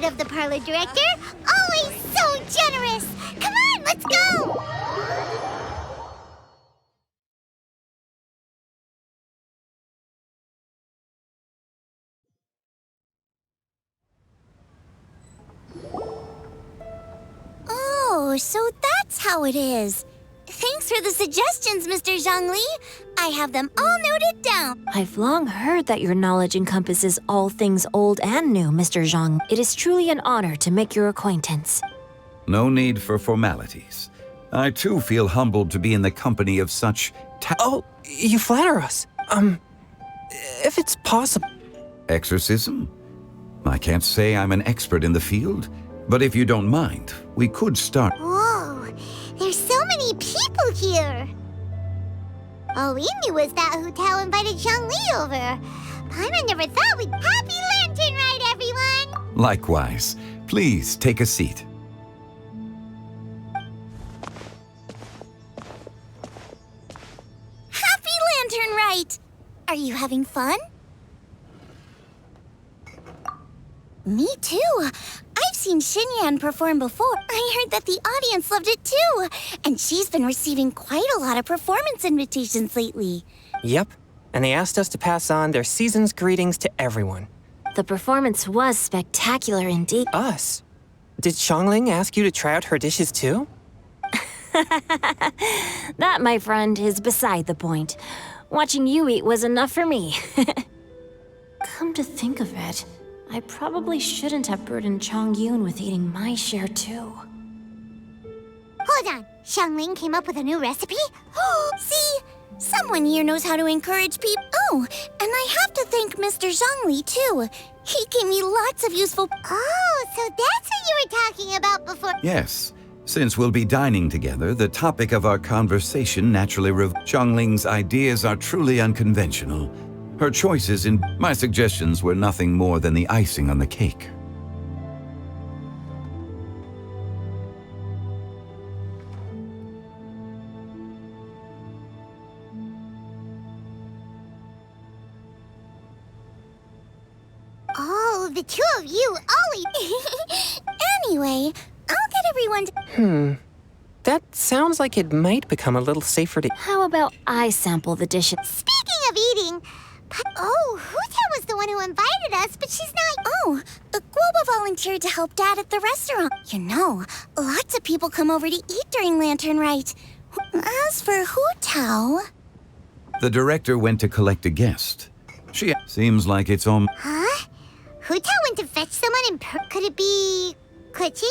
opposite of the parlor director. Always so generous. Come on, let's go! Oh, so that's how it is. Thanks for the suggestions, Mr. Zhongli. I have them all noted down. I've long heard that your knowledge encompasses all things old and new, Mr. Zhang. It is truly an honor to make your acquaintance. No need for formalities. I too feel humbled to be in the company of such Oh, you flatter us. If it's possible. Exorcism? I can't say I'm an expert in the field, but if you don't mind, we could start. Whoa, there's so many people here. All we knew was that Hu Tao invited Zhongli over. Paimon never thought we'd... Happy Lantern Rite, everyone! Likewise. Please take a seat. Happy Lantern Rite! Are you having fun? Me too. I've seen Xinyan perform before. I heard that the audience loved it too. And she's been receiving quite a lot of performance invitations lately. Yep, and they asked us to pass on their season's greetings to everyone. The performance was spectacular indeed. Us? Did Xiangling ask you to try out her dishes too? That, my friend, is beside the point. Watching you eat was enough for me. Come to think of it, I probably shouldn't have burdened Chongyun with eating my share too. Hold on. Xiangling came up with a new recipe? See? Someone here knows how to encourage people. Oh, and I have to thank Mr. Zhongli too. He gave me lots of useful... Oh, so that's what you were talking about before... Yes. Since we'll be dining together, the topic of our conversation naturally Xiangling's ideas are truly unconventional. Her choices in my suggestions were nothing more than the icing on the cake. Oh, the two of you always... Anyway, I'll get everyone to... That sounds like it might become a little safer to... How about I sample the dishes? Speaking of eating... Oh, Hu Tao was the one who invited us, but she's not... Oh, Guoba volunteered to help Dad at the restaurant. You know, lots of people come over to eat during Lantern Rite. As for Hu Tao... The director went to collect a guest. She seems like it's on... Huh? Hu Tao went to fetch someone in Could it be... Kuching?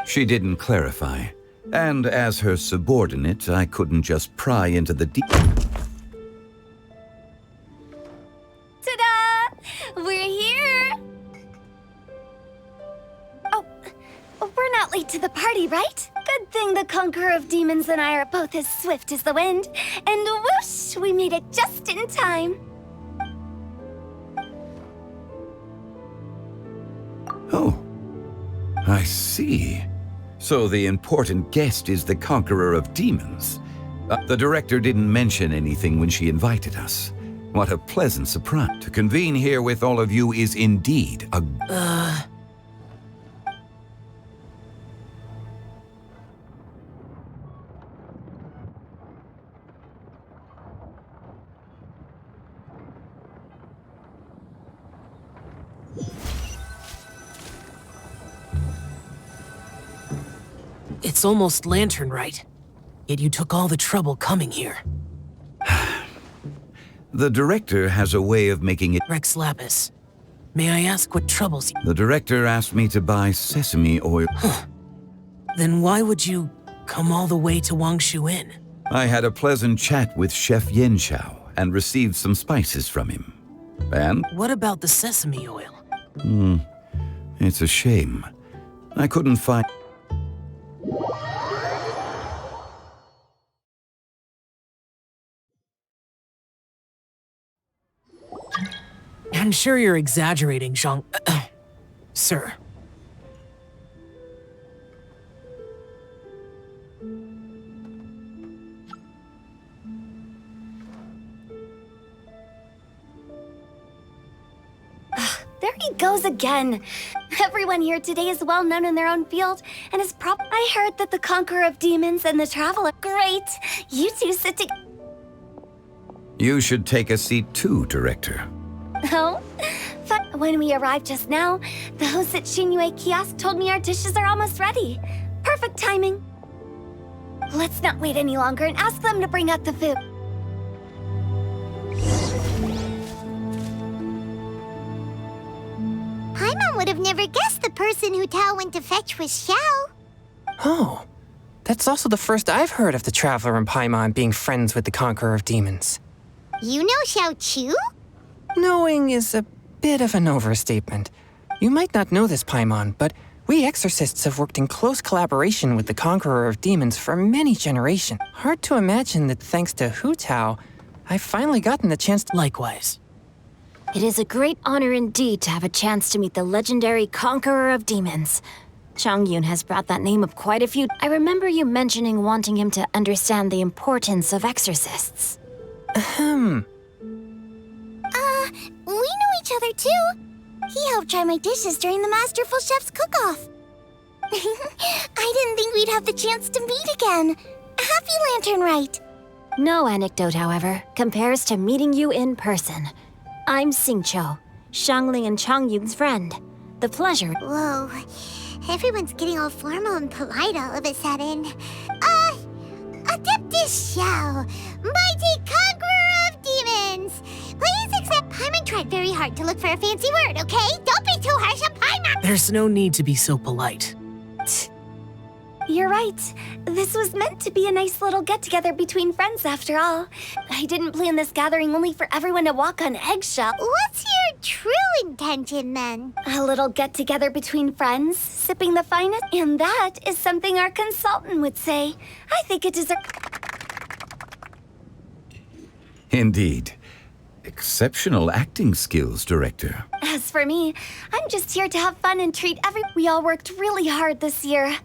She didn't clarify. And as her subordinate, I couldn't just pry into the deep... Ta-da! We're here! Oh, we're not late to the party, right? Good thing the Conqueror of Demons and I are both as swift as the wind. And whoosh, we made it just in time. Oh, I see. So the important guest is the Conqueror of Demons. The director didn't mention anything when she invited us. What a pleasant surprise. To convene here with all of you is indeed a... It's almost Lantern Rite, yet you took all the trouble coming here. The director has a way of making it... Rex Lapis, may I ask what troubles you? The director asked me to buy sesame oil. Then why would you come all the way to Wangshu Inn? I had a pleasant chat with Chef Yen Xiao and received some spices from him. And? What about the sesame oil? It's a shame. I couldn't find... I'm sure you're exaggerating, Zhang... Sir. There There he goes again. Everyone here today is well known in their own field, and is I heard that the Conqueror of Demons and the Traveler. Great! You two sit together. You should take a seat too, Director. Oh? When we arrived just now, the host at Shinue Kiosk told me our dishes are almost ready. Perfect timing. Let's not wait any longer and ask them to bring out the food. Paimon would have never guessed the person who Tao went to fetch was Xiao. Oh, that's also the first I've heard of the Traveler and Paimon being friends with the Conqueror of Demons. You know Xiao Chu? Knowing is a bit of an overstatement. You might not know this, Paimon, but we exorcists have worked in close collaboration with the Conqueror of Demons for many generations. Hard to imagine that thanks to Hu Tao, I've finally gotten the chance to— Likewise. It is a great honor indeed to have a chance to meet the legendary Conqueror of Demons. Chongyun has brought that name up quite a few. I remember you mentioning wanting him to understand the importance of exorcists. We know each other too. He helped try my dishes during the Masterful Chef's cook-off. I didn't think we'd have the chance to meet again. Happy Lantern Rite. No anecdote, however, compares to meeting you in person. I'm Xingqiu, Shangling and Chongyun's friend. The pleasure. Whoa, everyone's getting all formal and polite all of a sudden. Adeptus Xiao, mighty conqueror of demons. Please accept. Paimon tried very hard to look for a fancy word, okay? Don't be too harsh on Paimon. There's no need to be so polite. You're right. This was meant to be a nice little get-together between friends after all. I didn't plan this gathering only for everyone to walk on eggshells. What's your true intention, then? A little get-together between friends, sipping the finest. And that is something our consultant would say. I think it deserves... Indeed. Exceptional acting skills, Director. As for me, I'm just here to have fun and treat We all worked really hard this year.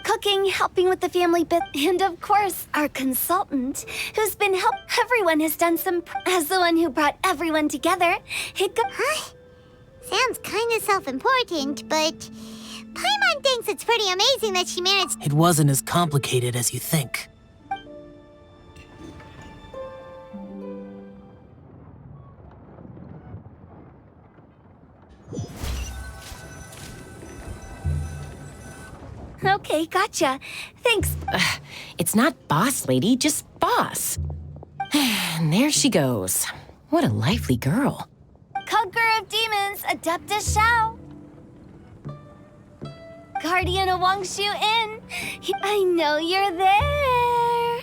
Cooking, helping with the family bit, and of course, our consultant, who's been everyone has done some... As the one who brought everyone together, Sounds kind of self-important, but... Paimon thinks it's pretty amazing that she managed... It wasn't as complicated as you think. Okay, gotcha. Thanks. It's not boss lady, just boss. And there she goes. What a lively girl. Conqueror of Demons, Adeptus Xiao. Guardian of Wangshu Inn. I know you're there.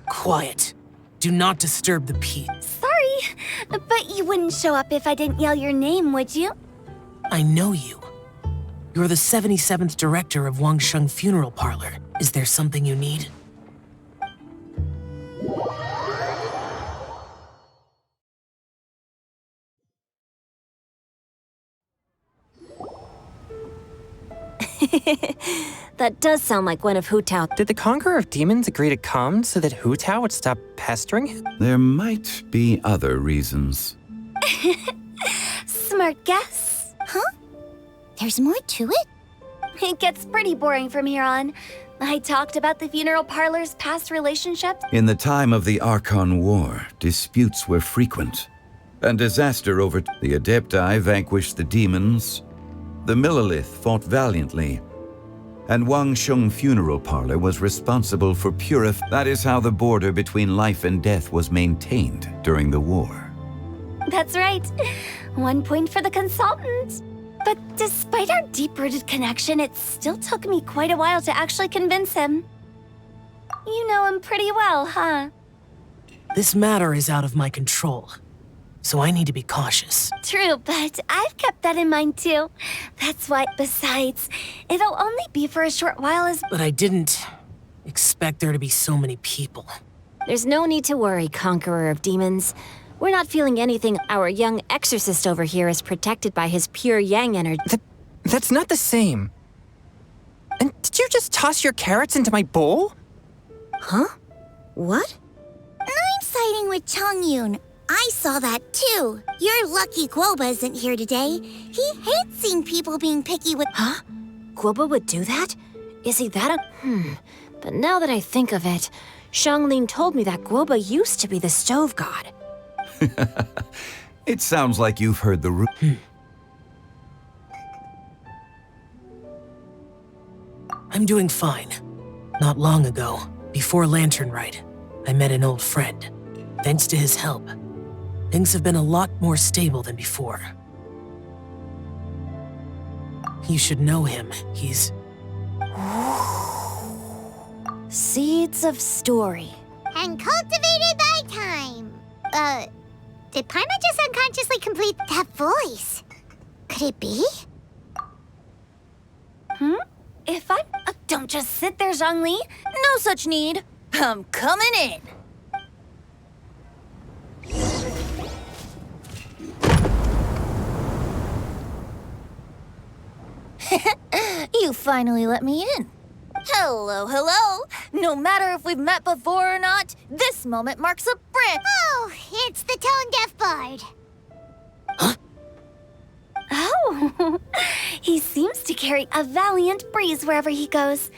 Quiet. Do not disturb the peace. Sorry, but you wouldn't show up if I didn't yell your name, would you? I know you. You're the 77th director of Wangsheng Funeral Parlor. Is there something you need? That does sound like one of Hu Tao. Did the Conqueror of Demons agree to come so that Hu Tao would stop pestering him? There might be other reasons. Smart guess. Huh? There's more to it? It gets pretty boring from here on. I talked about the funeral parlor's past relationships. In the time of the Archon War, disputes were frequent, and disaster over the Adepti vanquished the demons, the Millelith fought valiantly, and Wangsheng Funeral Parlor was responsible for That is how the border between life and death was maintained during the war. That's right. 1 point for the consultant. But despite our deep-rooted connection, it still took me quite a while to actually convince him. You know him pretty well, huh? This matter is out of my control, so I need to be cautious. True, but I've kept that in mind too. That's why, besides, it'll only be for a short while as... But I didn't expect there to be so many people. There's no need to worry, Conqueror of Demons. We're not feeling anything. Our young exorcist over here is protected by his pure yang energy. That's not the same. And did you just toss your carrots into my bowl? Huh? What? I'm siding with Chongyun. I saw that too. You're lucky Guoba isn't here today. He hates seeing people being picky with— Huh? Guoba would do that? Is he that But now that I think of it, Xiangling told me that Guoba used to be the stove god. It sounds like you've heard the I'm doing fine. Not long ago, before Lantern Rite, I met an old friend. Thanks to his help, things have been a lot more stable than before. You should know him. He's... Seeds of story. And cultivated by time. Did Paimon just unconsciously complete that voice? Could it be? If I... don't just sit there, Zhongli. No such need. I'm coming in. You finally let me in. Hello, hello. No matter if we've met before or not, this moment marks a brand... Oh, it's the tone-deaf bard. Oh, he seems to carry a valiant breeze wherever he goes.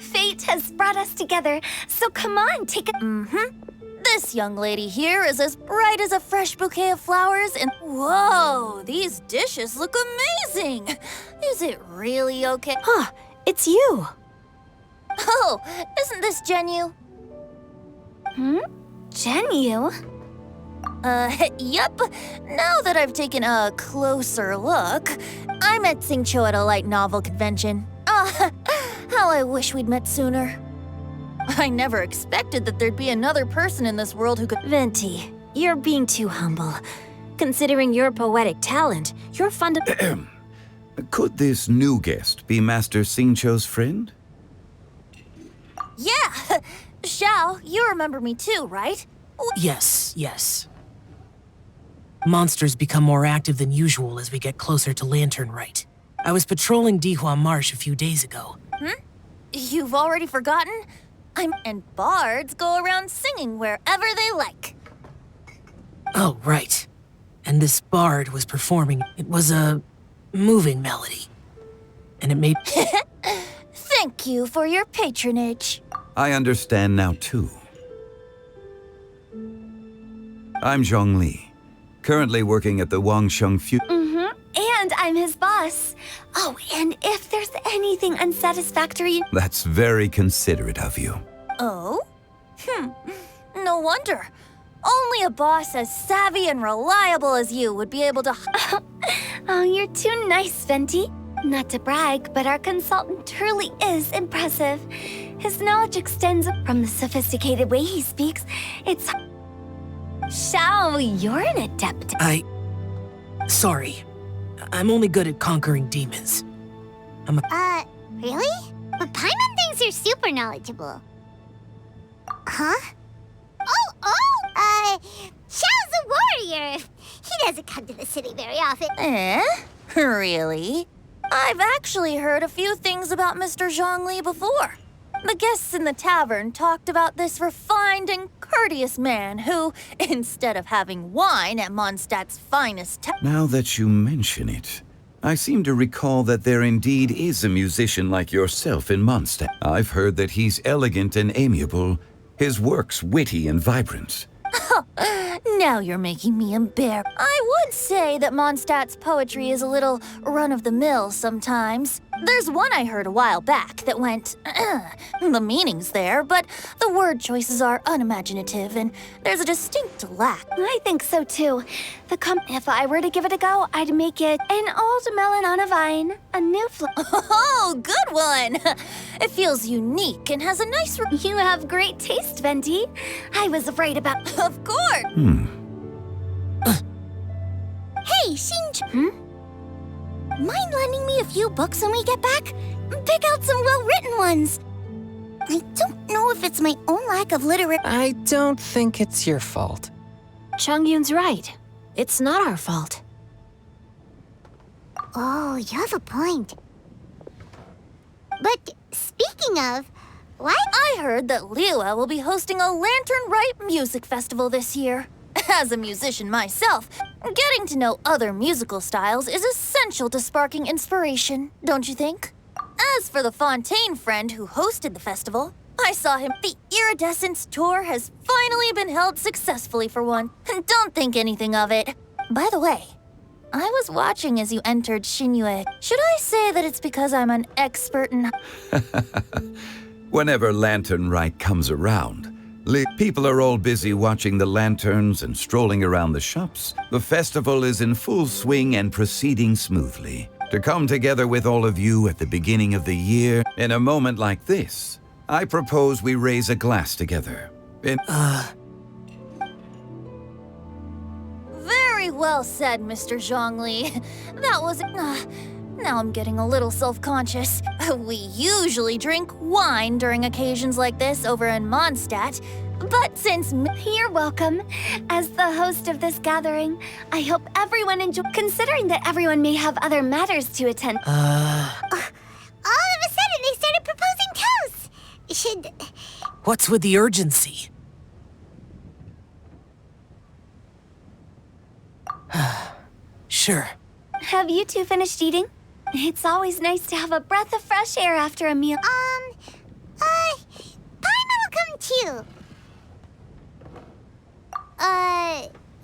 Fate has brought us together, so come on, take a... This young lady here is as bright as a fresh bouquet of flowers and... Whoa, these dishes look amazing! Is it really okay? Huh, it's you. Oh, isn't this Genyu? Genyu? Yep. Now that I've taken a closer look, I met Xingqiu at a light novel convention. How I wish we'd met sooner. I never expected that there'd be another person in this world who could— Venti, you're being too humble. Considering your poetic talent, you're fun to— Could this new guest be Master Xingqiu's friend? Yeah! Xiao, you remember me too, right? Yes. Monsters become more active than usual as we get closer to Lantern Rite. I was patrolling Dihua Marsh a few days ago. You've already forgotten? And bards go around singing wherever they like. Oh, right. And this bard was performing. It was a moving melody. And it made... Thank you for your patronage. I understand now, too. I'm Zhongli, currently working at the Wangsheng And I'm his boss. Oh, and if there's anything unsatisfactory... That's very considerate of you. Oh? No wonder. Only a boss as savvy and reliable as you would be able to... Oh, you're too nice, Venti. Not to brag, but our consultant truly is impressive. His knowledge extends from the sophisticated way he speaks. It's... Xiao, you're an adept. Sorry. I'm only good at conquering demons. Really? But Paimon thinks you're super knowledgeable. Huh? Xiao's a warrior. He doesn't come to the city very often. Really? I've actually heard a few things about Mr. Zhongli before. The guests in the tavern talked about this refined and courteous man who, instead of having wine at Mondstadt's finest Now that you mention it, I seem to recall that there indeed is a musician like yourself in Mondstadt. I've heard that he's elegant and amiable, his works witty and vibrant. Now you're making me embarrassed. I would say that Mondstadt's poetry is a little run-of-the-mill sometimes. There's one I heard a while back that went, the meaning's there, but the word choices are unimaginative, and there's a distinct lack. I think so, too. If I were to give it a go, I'd make it an old melon on a vine, a new Oh, good one! It feels unique and has a nice... You have great taste, Venti. I was right about... Of course! Hey, Xingqiu. Mind lending me a few books when we get back? Pick out some well-written ones. I don't know if it's my own lack of literary... I don't think it's your fault. Chongyun's right. It's not our fault. Oh, you have a point. But speaking of, what? I heard that Liyue will be hosting a Lantern Rite music festival this year. As a musician myself, getting to know other musical styles is essential to sparking inspiration, don't you think? As for the Fontaine friend who hosted the festival, I saw him. The Iridescence tour has finally been held successfully for one. Don't think anything of it. By the way, I was watching as you entered Shinue. Should I say that it's because I'm an expert in... Whenever Lantern Rite comes around, people are all busy watching the lanterns and strolling around the shops. The festival is in full swing and proceeding smoothly. To come together with all of you at the beginning of the year, in a moment like this, I propose we raise a glass together. Very well said, Mr. Zhongli. That was... now I'm getting a little self-conscious. We usually drink wine during occasions like this over in Mondstadt, but since... You're welcome. As the host of this gathering, I hope everyone enjoys... Considering that everyone may have other matters to attend... All of a sudden, they started proposing toasts. Should... What's with the urgency? Sure. Have you two finished eating? It's always nice to have a breath of fresh air after a meal. Paimon will come too.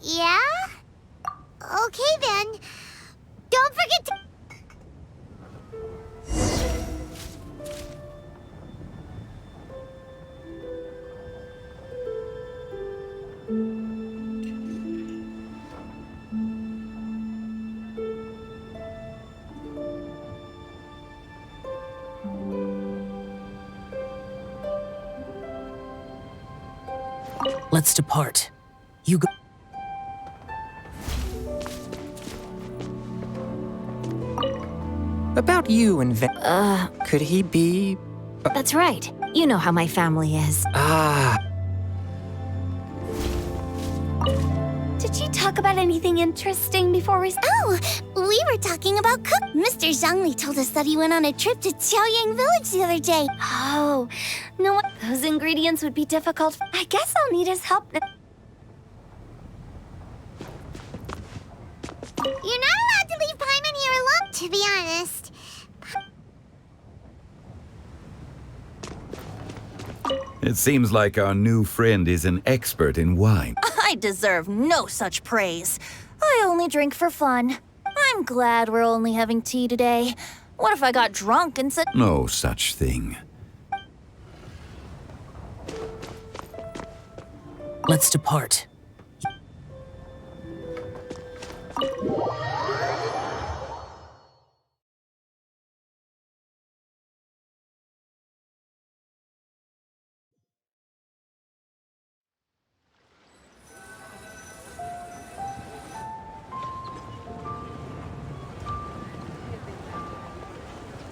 Yeah? Okay then. Don't forget to... Let's depart. You go. About you and could he be... That's right. You know how my family is. Did you talk about anything interesting before we... Oh, we were talking about cook. Mr. Zhongli told us that he went on a trip to Xiaoyang Village the other day. Oh, no, those ingredients would be difficult. I guess I'll need his help. You're not allowed to leave Paimon here alone, to be honest. It seems like our new friend is an expert in wine. I deserve no such praise. I only drink for fun. I'm glad we're only having tea today. What if I got drunk and said... No such thing. Let's depart.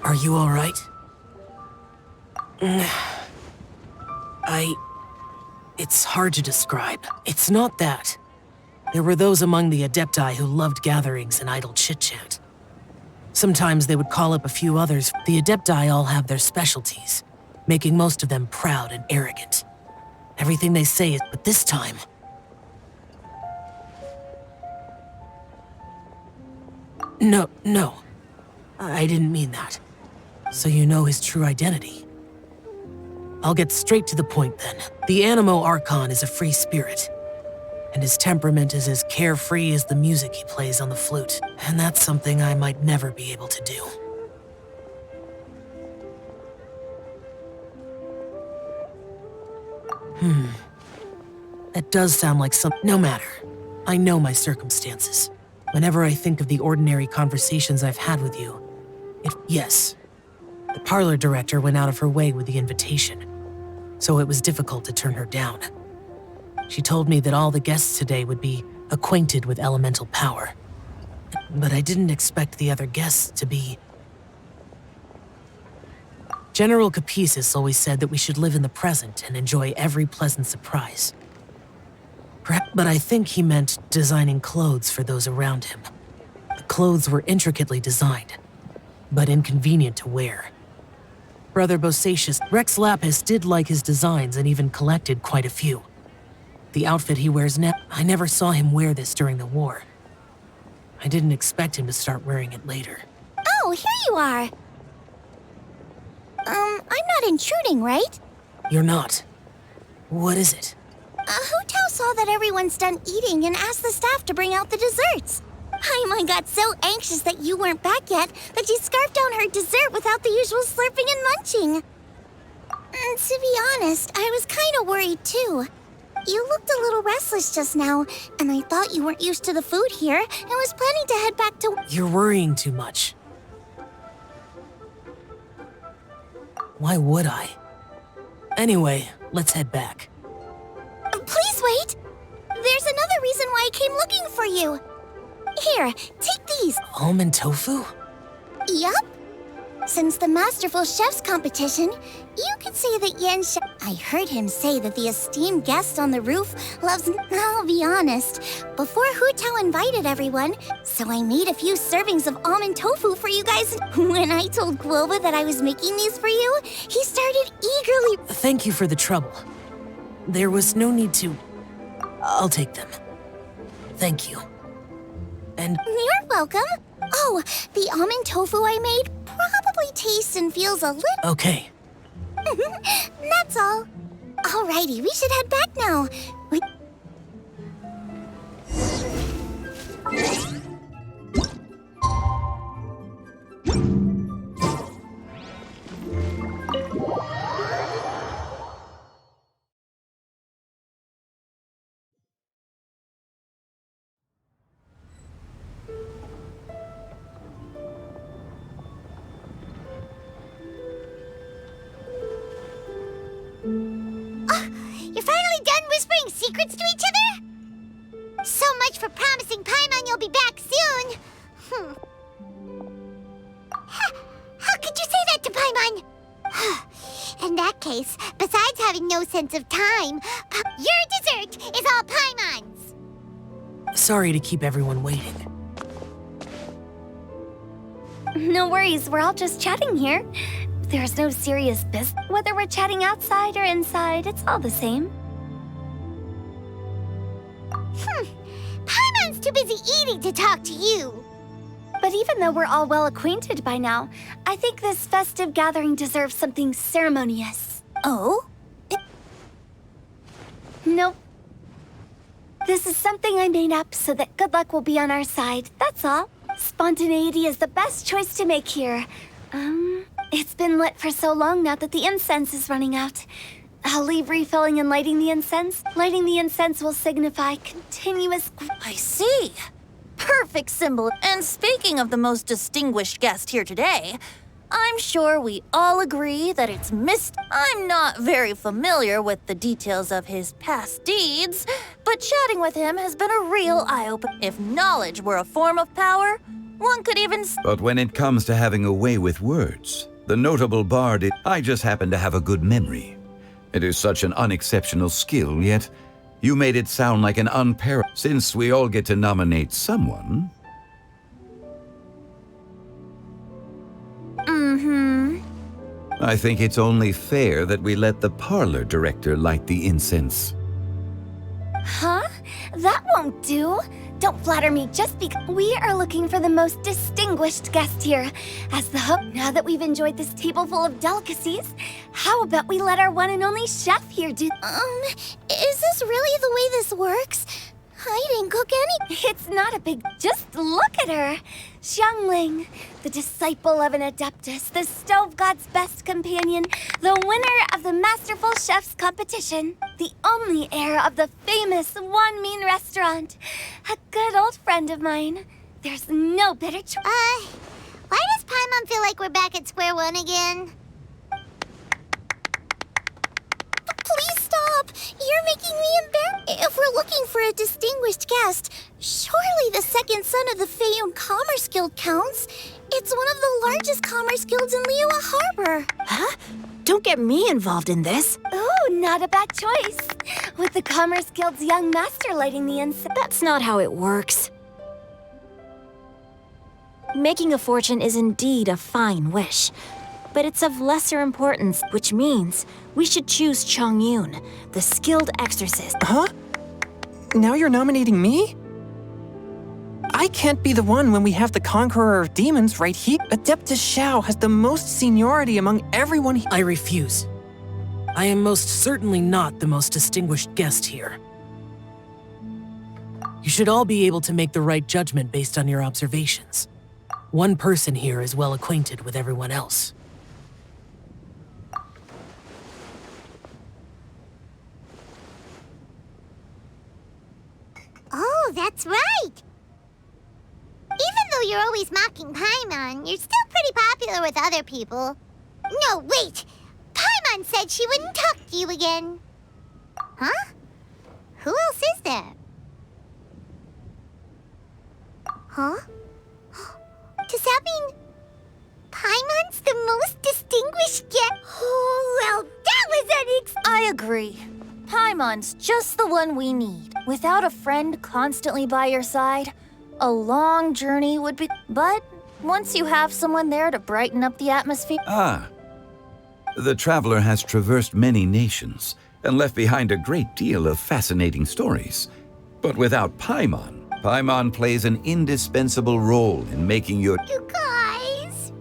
Are you all right? It's hard to describe. It's not that. There were those among the Adepti who loved gatherings and idle chit-chat. Sometimes they would call up a few others. The Adepti all have their specialties, making most of them proud and arrogant. Everything they say is, but this time... No. I didn't mean that. So you know his true identity. I'll get straight to the point then. The Animo Archon is a free spirit, and his temperament is as carefree as the music he plays on the flute. And that's something I might never be able to do. That does sound like some... No matter. I know my circumstances. Whenever I think of the ordinary conversations I've had with you, yes. The parlor director went out of her way with the invitation, so it was difficult to turn her down. She told me that all the guests today would be acquainted with elemental power, but I didn't expect the other guests to be... General Capisis always said that we should live in the present and enjoy every pleasant surprise. But I think he meant designing clothes for those around him. The clothes were intricately designed, but inconvenient to wear. Brother Bosacius, Rex Lapis did like his designs and even collected quite a few. The outfit he wears now, I never saw him wear this during the war. I didn't expect him to start wearing it later. Oh, here you are. I'm not intruding, right? You're not. What is it? Hu Tao saw that everyone's done eating and asked the staff to bring out the desserts. Paimon got so anxious that you weren't back yet that she scarfed down her dessert without the usual slurping and munching. And to be honest, I was kind of worried too. You looked a little restless just now, and I thought you weren't used to the food here and was planning to head back to... You're worrying too much. Why would I? Anyway, let's head back. Please wait! There's another reason why I came looking for you. Here, take these. Almond tofu? Yup. Since the Masterful Chef's competition, you could say that I heard him say that the esteemed guest on the roof loves... I'll be honest. Before Hu Tao invited everyone, so I made a few servings of almond tofu for you guys. When I told Guoba that I was making these for you, he started eagerly... Thank you for the trouble. There was no need to... I'll take them. Thank you. And... You're welcome. Oh, the almond tofu I made probably tastes and feels a little... Okay. That's all. Alrighty, we should head back now. You're finally done whispering secrets to each other? So much for promising Paimon you'll be back soon. How could you say that to Paimon? In that case, besides having no sense of time, your dessert is all Paimon's. Sorry to keep everyone waiting. No worries, we're all just chatting here. There's no serious business. Whether we're chatting outside or inside, it's all the same. Paimon's too busy eating to talk to you. But even though we're all well acquainted by now, I think this festive gathering deserves something ceremonious. Oh? Nope. This is something I made up so that good luck will be on our side, that's all. Spontaneity is the best choice to make here. It's been lit for so long now that the incense is running out. I'll leave refilling and lighting the incense. Lighting the incense will signify continuous... I see. Perfect symbol. And speaking of the most distinguished guest here today, I'm sure we all agree that it's I'm not very familiar with the details of his past deeds, but chatting with him has been a real eye-opener. If knowledge were a form of power, one could even... But when it comes to having a way with words, the notable bard, I just happen to have a good memory. It is such an unexceptional skill, yet you made it sound like an unparalleled... Since we all get to nominate someone... I think it's only fair that we let the parlor director light the incense. Huh? That won't do. Don't flatter me just because we are looking for the most distinguished guest here. As the hook, now that we've enjoyed this table full of delicacies, how about we let our one and only chef here do... Is this really the way this works? I didn't cook any... It's not a big... Just look at her. Xiangling, the disciple of an adeptus, the stove god's best companion, the winner of the Masterful Chef's competition, the only heir of the famous Wan Min restaurant, a good old friend of mine. There's no better choice. Why does Paimon feel like we're back at square one again? Please stop! You're making me embarrassed. If we're looking for a distinguished guest, surely the second son of the Feiyun Commerce Guild counts. It's one of the largest commerce guilds in Liyue Harbor. Huh? Don't get me involved in this. Ooh, not a bad choice. With the Commerce Guild's young master lighting the incense. That's not how it works. Making a fortune is indeed a fine wish, but it's of lesser importance, which means we should choose Chongyun, the skilled exorcist. Huh? now you're nominating me? I can't be the one when we have the Conqueror of Demons right here. Adeptus Shao has the most seniority among everyone here. I refuse. I am most certainly not the most distinguished guest here. You should all be able to make the right judgment based on your observations. One person here is well acquainted with everyone else. Oh, that's right! Even though you're always mocking Paimon, you're still pretty popular with other people. No, wait! Paimon said she wouldn't talk to you again. Huh? Who else is there? Huh? Does that mean Paimon's the most distinguished guest? Oh, well, that was I agree. Paimon's just the one we need. Without a friend constantly by your side, a long journey would be... But once you have someone there to brighten up the atmosphere... Ah. The traveler has traversed many nations and left behind a great deal of fascinating stories. But without Paimon, Paimon plays an indispensable role in making your... You guys!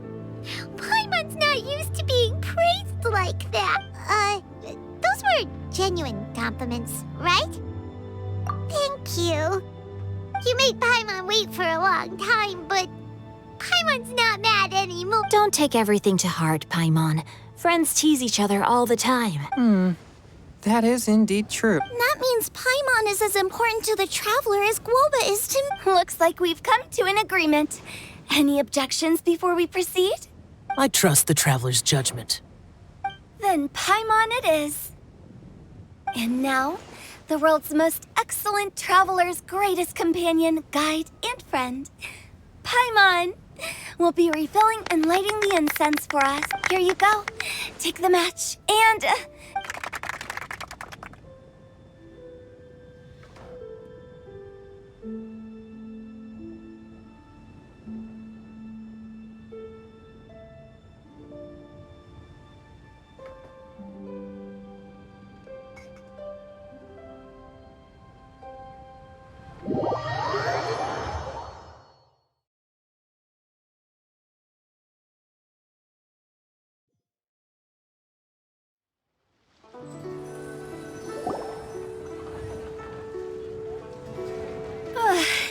Paimon's not used to being praised like that. Those were genuine compliments, right? Thank you. You made Paimon wait for a long time, but Paimon's not mad anymore. Don't take everything to heart, Paimon. Friends tease each other all the time. That is indeed true. That means Paimon is as important to the traveler as Guoba is to... Looks like we've come to an agreement. Any objections before we proceed? I trust the traveler's judgment. Then Paimon it is. And now, the world's most excellent traveler's greatest companion, guide, and friend, Paimon, will be refilling and lighting the incense for us. Here you go. Take the match and...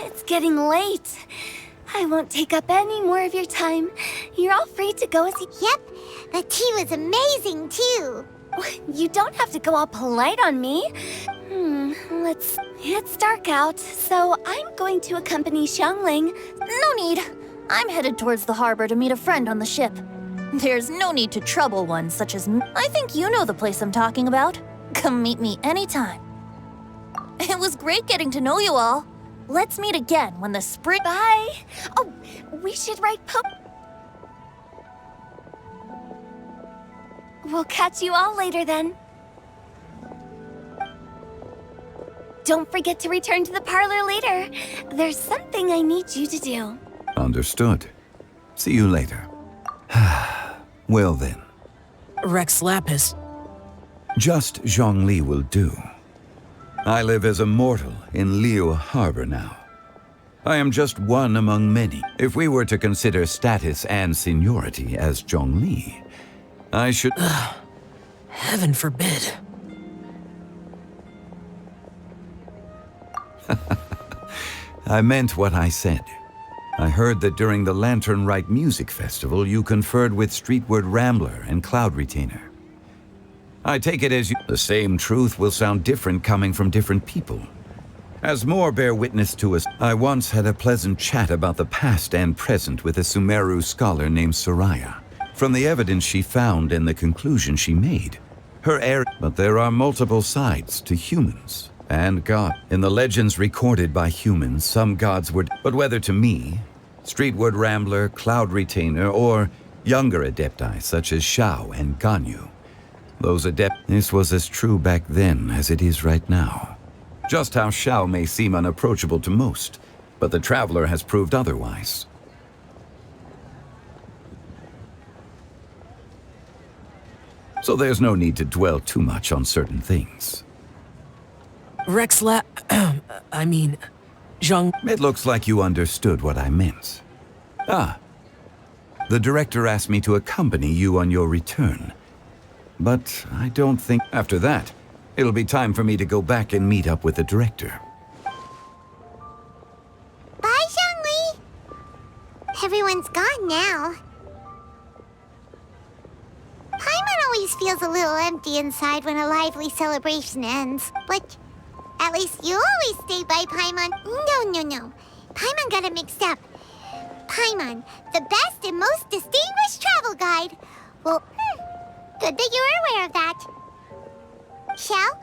It's getting late. I won't take up any more of your time. You're all free to go as you... Yep, the tea was amazing, too. You don't have to go all polite on me. It's dark out, so I'm going to accompany Xiangling. No need. I'm headed towards the harbor to meet a friend on the ship. There's no need to trouble one such as me. I think you know the place I'm talking about. Come meet me anytime. It was great getting to know you all. Let's meet again when the spring... Bye. Oh, we should write We'll catch you all later then. Don't forget to return to the parlor later. There's something I need you to do. Understood. See you later. Well then. Rex Lapis. Just Zhongli will do. I live as a mortal in Liu Harbor now. I am just one among many. If we were to consider status and seniority as Zhongli, I should... Heaven forbid. I meant what I said. I heard that during the Lantern Rite Music Festival, you conferred with Streetward Rambler and Cloud Retainer. I take it as the same truth will sound different coming from different people. As more bear witness to us, I once had a pleasant chat about the past and present with a Sumeru scholar named Soraya. From the evidence she found and the conclusion she made, but there are multiple sides to humans and God. In the legends recorded by humans, some gods were, but whether to me, Streetward Rambler, Cloud Retainer, or younger adepti such as Shao and Ganyu, this was as true back then as it is right now. Just how Shao may seem unapproachable to most, but the Traveler has proved otherwise. So there's no need to dwell too much on certain things. I mean, Zhang... It looks like you understood what I meant. Ah. The director asked me to accompany you on your return. But I don't think after that, it'll be time for me to go back and meet up with the director. Bye, Zhongli! Everyone's gone now. Paimon always feels a little empty inside when a lively celebration ends. But at least you always stay by Paimon. No. Paimon got it mixed up. Paimon, the best and most distinguished travel guide. Well, good that you were aware of that. Shell,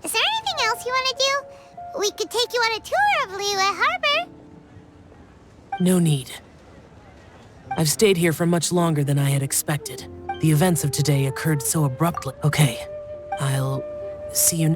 is there anything else you want to do? We could take you on a tour of Liyue Harbor. No need. I've stayed here for much longer than I had expected. The events of today occurred so abruptly. Okay, I'll see you...